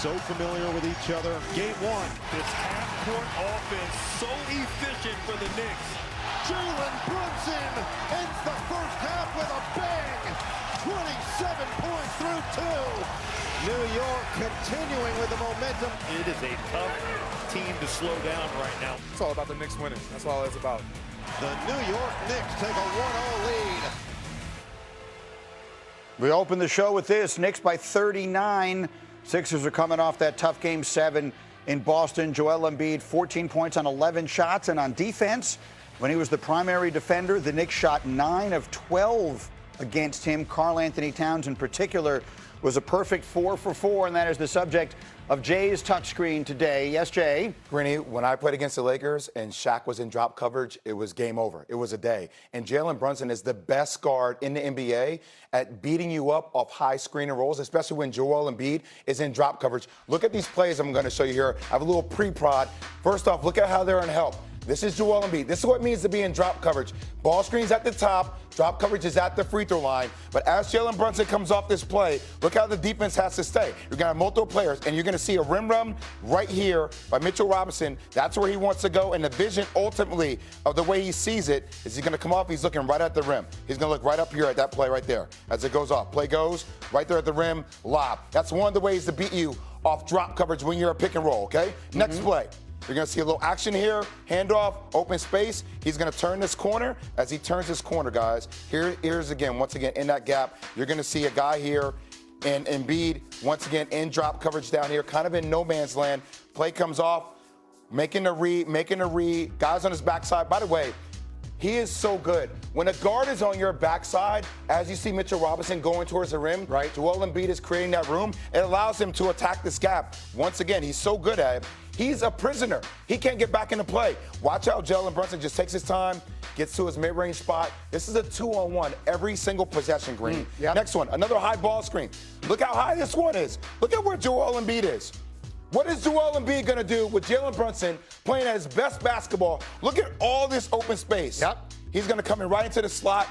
so familiar with each other. Game one. This half-court offense so efficient for the Knicks. Jalen Brunson ends the first half with a bang. 27 points through two. New York continuing with the momentum. It is a tough team to slow down right now. It's all about the Knicks winning. That's all it's about. The New York Knicks take a 1-0 lead. We open the show with this. Knicks by 39. Sixers are coming off that tough Game 7 in Boston. Joel Embiid, 14 points on 11 shots. And on defense, when he was the primary defender, the Knicks shot 9 of 12 against him. Karl Anthony Towns, in particular, was a perfect 4 for 4, and that is the subject of Jay's touchscreen today. Yes, Jay? Greeny, when I played against the Lakers and Shaq was in drop coverage, it was game over. It was a day. And Jalen Brunson is the best guard in the NBA at beating you up off high screen and rolls, especially when Joel Embiid is in drop coverage. Look at these plays I'm going to show you here. I have a little pre-prod. First off, look at how they're in help. This is Joel Embiid. This is what it means to be in drop coverage. Ball screen's at the top. Drop coverage is at the free throw line. But as Jalen Brunson comes off this play, look how the defense has to stay. You're going to have multiple players, and you're going to see a rim run right here by Mitchell Robinson. That's where he wants to go. And the vision, ultimately, of the way he sees it, is he's going to come off. He's looking right at the rim. He's going to look right up here at that play right there as it goes off. Play goes right there at the rim, lob. That's one of the ways to beat you off drop coverage when you're a pick and roll, okay? Next play. You're going to see a little action here, handoff, open space. He's going to turn this corner. As he turns this corner, guys, here's again, once again, in that gap, you're going to see a guy here, and Embiid, once again, in drop coverage down here, kind of in no man's land. Play comes off, making a read, guys on his backside. By the way, he is so good. When a guard is on your backside, as you see Mitchell Robinson going towards the rim, right? Joel Embiid is creating that room. It allows him to attack this gap. Once again, he's so good at it. He's a prisoner. He can't get back into play. Watch out, Jalen Brunson just takes his time, gets to his mid-range spot. This is a 2-on-1 every single possession, Green. Yep. Next one, another high ball screen. Look how high this one is. Look at where Joel Embiid is. What is Joel Embiid going to do with Jalen Brunson playing at his best basketball? Look at all this open space. Yep. He's going to come in right into the slot.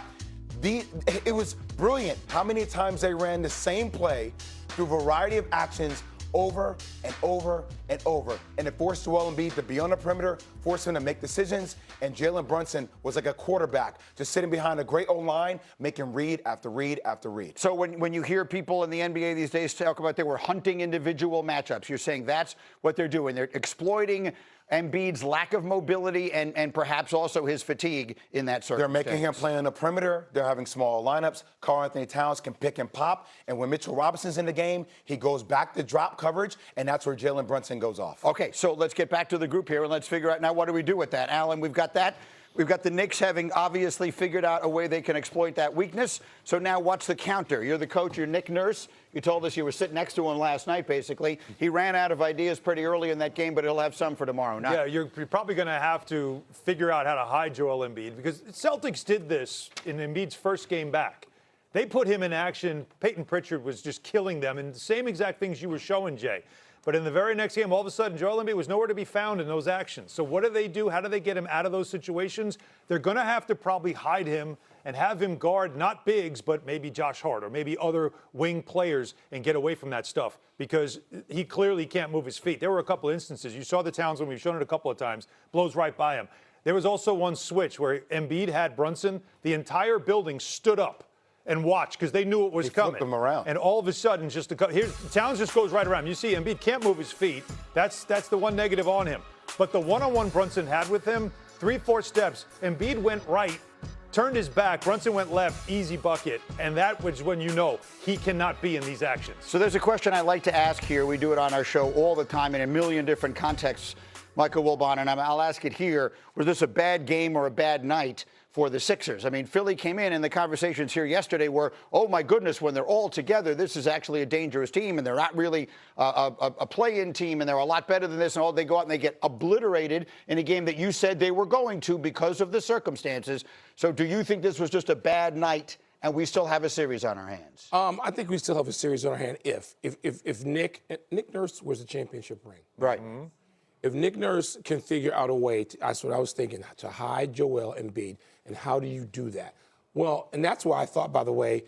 It was brilliant how many times they ran the same play through a variety of actions over and over and over. And it forced Joel Embiid to be on the perimeter, forced him to make decisions, and Jalen Brunson was like a quarterback, just sitting behind a great O-line, making read after read after read. So when you hear people in the NBA these days talk about they were hunting individual matchups, you're saying that's what they're doing. They're exploiting Embiid's lack of mobility and perhaps also his fatigue in that circumstance. They're making him play on the perimeter. They're having small lineups. Karl Anthony Towns can pick and pop. And when Mitchell Robinson's in the game, he goes back to drop coverage, and that's where Jalen Brunson goes off. Okay, so let's get back to the group here, and let's figure out now what do we do with that. Alan, we've got that. We've got the Knicks having obviously figured out a way they can exploit that weakness. So now what's the counter? You're the coach, you're Nick Nurse. You told us you were sitting next to him last night, basically. He ran out of ideas pretty early in that game, but he'll have some for tomorrow night. Yeah, you're probably going to have to figure out how to hide Joel Embiid, because Celtics did this in Embiid's first game back. They put him in action. Peyton Pritchard was just killing them, and the same exact things you were showing, Jay. But in the very next game, all of a sudden, Joel Embiid was nowhere to be found in those actions. So what do they do? How do they get him out of those situations? They're going to have to probably hide him and have him guard not bigs, but maybe Josh Hart or maybe other wing players and get away from that stuff, because he clearly can't move his feet. There were a couple of instances. You saw the Townsend, we've shown it a couple of times, blows right by him. There was also one switch where Embiid had Brunson. The entire building stood up and watch, because they knew it was coming. Flipped them around. And all of a sudden, here's Towns just goes right around. You see Embiid can't move his feet. That's the one negative on him. But the one-on-one Brunson had with him, 3-4 steps, Embiid went right, turned his back, Brunson went left, easy bucket. And that was when you know he cannot be in these actions. So there's a question I like to ask here. We do it on our show all the time in a million different contexts, Michael Wilbon, and I'll ask it here. Was this a bad game or a bad night for the Sixers? I mean, Philly came in, and the conversations here yesterday were, oh, my goodness, when they're all together, this is actually a dangerous team, and they're not really a play-in team, and they're a lot better than this, and all they go out and they get obliterated in a game that you said they were going to because of the circumstances. So do you think this was just a bad night and we still have a series on our hands? I think we still have a series on our hand if Nick Nurse was a championship ring. Right. Mm-hmm. If Nick Nurse can figure out a way, that's what I was thinking, to hide Joel Embiid, and how do you do that? Well, and that's why I thought, by the way,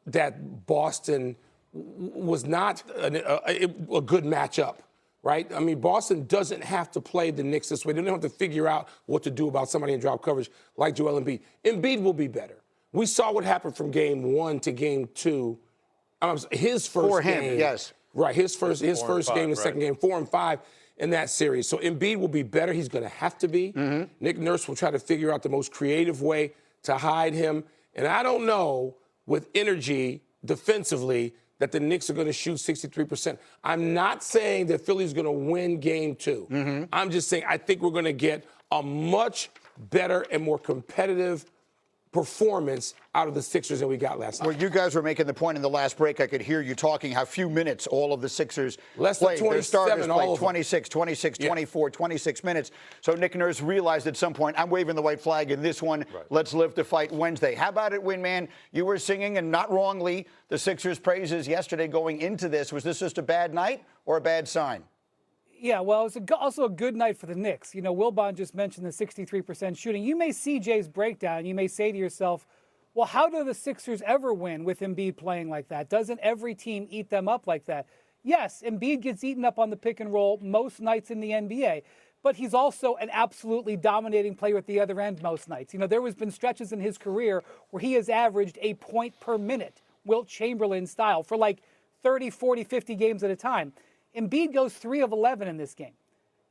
that Boston was not a good matchup, right? I mean, Boston doesn't have to play the Knicks this way. They don't have to figure out what to do about somebody in drop coverage like Joel Embiid. Embiid will be better. We saw what happened from game 1 to game 2. His first for him, game, yes. Right, his first game, the second game, 4 and 5 in that series. So Embiid will be better. He's going to have to be. Nick Nurse will try to figure out the most creative way to hide him. And I don't know, with energy defensively, that the Knicks are going to shoot 63%. I'm not saying that Philly's going to win game 2. I'm just saying I think we're going to get a much better and more competitive performance out of the Sixers than we got last night. Well, you guys were making the point in the last break. I could hear you talking how few minutes all of the Sixers less than played. 27, their starters all played of 26, 26, 24, 26 minutes. So Nick Nurse realized at some point, I'm waving the white flag in this one. Right. Let's live to fight Wednesday. How about it, Windman? You were singing, and not wrongly, the Sixers' praises yesterday going into this. Was this just a bad night or a bad sign? Yeah, well, it's also a good night for the Knicks. You know, Wilbon just mentioned the 63% shooting. You may see Jay's breakdown. You may say to yourself, well, how do the Sixers ever win with Embiid playing like that? Doesn't every team eat them up like that? Yes, Embiid gets eaten up on the pick and roll most nights in the NBA, but he's also an absolutely dominating player at the other end most nights. You know, there has been stretches in his career where he has averaged a point per minute, Wilt Chamberlain style, for like 30, 40, 50 games at a time. Embiid goes 3 of 11 in this game.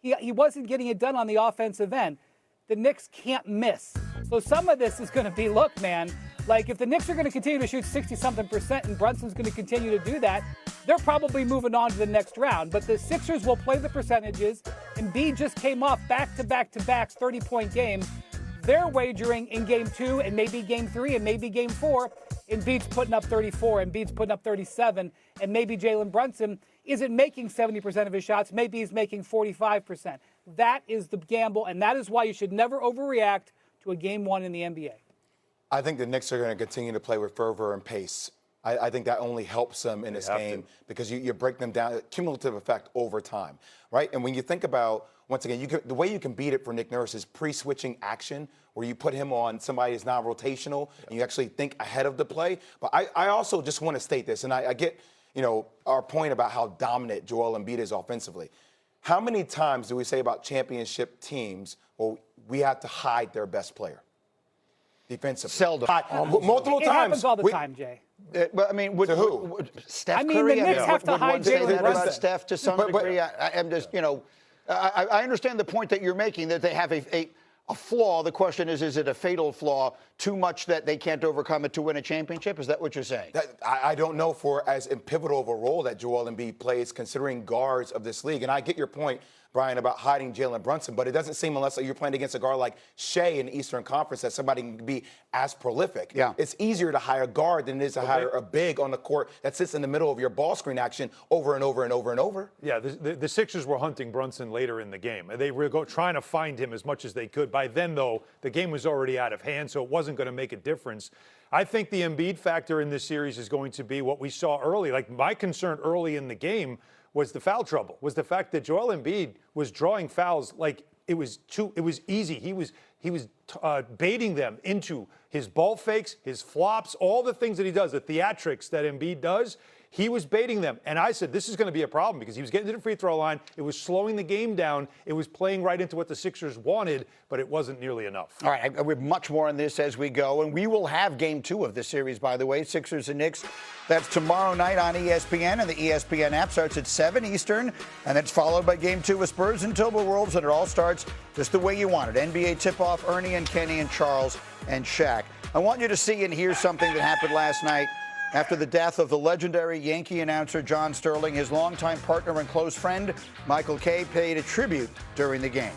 He wasn't getting it done on the offensive end. The Knicks can't miss. So some of this is going to be, look, man, like if the Knicks are going to continue to shoot 60-something% and Brunson's going to continue to do that, they're probably moving on to the next round. But the Sixers will play the percentages. Embiid just came off back-to-back-to-back 30-point games. They're wagering in game 2 and maybe game 3 and maybe game 4. Embiid's putting up 34, Embiid's putting up 37, and maybe Jalen Brunson isn't making 70% of his shots. Maybe he's making 45%. That is the gamble, and that is why you should never overreact to a game 1 in the NBA. I think the Knicks are going to continue to play with fervor and pace. I think that only helps them in this game because you break them down, cumulative effect over time, right? And when you think about, once again, the way you can beat it for Nick Nurse is pre-switching action, where you put him on somebody who's non-rotational and you actually think ahead of the play. But I also just want to state this, and I get, our point about how dominant Joel Embiid is offensively. How many times do we say about championship teams, well, we have to hide their best player defensively? Seldom. Multiple times. It happens all the time, Jay. But I mean, to who? Would Steph I mean, Curry? the Knicks have to hide say Jalen that Brunson. about Steph to some degree. I'm just, I understand the point that you're making, that they have a flaw. The question is it a fatal flaw, too much that they can't overcome it to win a championship? Is that what you're saying? I don't know for as pivotal of a role that Joel Embiid plays, considering guards of this league. And I get your point, Brian, about hiding Jalen Brunson, but it doesn't seem, unless you're playing against a guard like Shea in the Eastern Conference, that somebody can be as prolific. Yeah. It's easier to hire a guard than it is to hire a big on the court that sits in the middle of your ball screen action over and over and over and over. Yeah, the Sixers were hunting Brunson later in the game. They were trying to find him as much as they could. By then, though, the game was already out of hand, so it wasn't going to make a difference. I think the Embiid factor in this series is going to be what we saw early. Like, my concern early in the game was the foul trouble, was the fact that Joel Embiid was drawing fouls like it was easy. He was baiting them into his ball fakes, his flops, all the things that he does, the theatrics that Embiid does. He was baiting them. And I said, this is going to be a problem because he was getting to the free throw line. It was slowing the game down. It was playing right into what the Sixers wanted, but it wasn't nearly enough. All right, we have much more on this as we go. And we will have game 2 of this series, by the way, Sixers and Knicks. That's tomorrow night on ESPN, and the ESPN app starts at 7 Eastern. And it's followed by game 2 with Spurs and Timberwolves, and it all starts just the way you want it. NBA tip-off, Ernie and Kenny and Charles and Shaq. I want you to see and hear something that happened last night. After the death of the legendary Yankee announcer John Sterling, his longtime partner and close friend Michael Kay paid a tribute during the game.